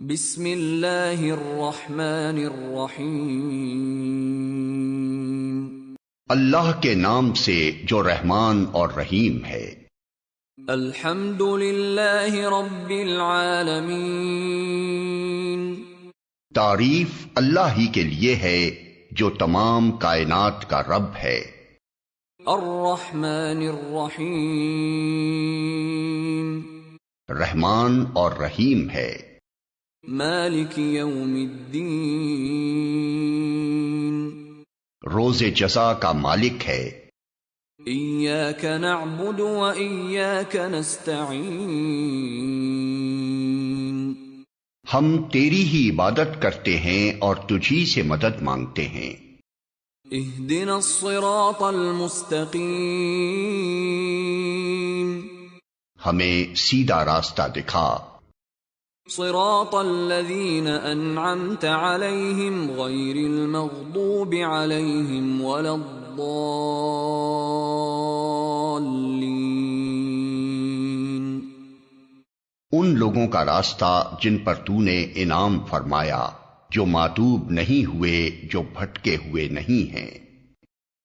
بسم اللہ الرحمن الرحیم۔ اللہ کے نام سے جو رحمان اور رحیم ہے۔ الحمد للہ رب العالمین۔ تعریف اللہ ہی کے لیے ہے جو تمام کائنات کا رب ہے۔ الرحمن الرحیم۔ رحمان اور رحیم ہے۔ مالک یوم الدین۔ روز جزا کا مالک ہے۔ ایاک نعبد و ایاک نستعین۔ ہم تیری ہی عبادت کرتے ہیں اور تجھی سے مدد مانگتے ہیں۔ اہدنا الصراط المستقیم۔ ہمیں سیدھا راستہ دکھا۔ صراط الذین انعمت علیہم غیر المغضوب علیہم ولا الضالین۔ ان لوگوں کا راستہ جن پر تو نے انعام فرمایا، جو ماتوب نہیں ہوئے، جو بھٹکے ہوئے نہیں ہیں۔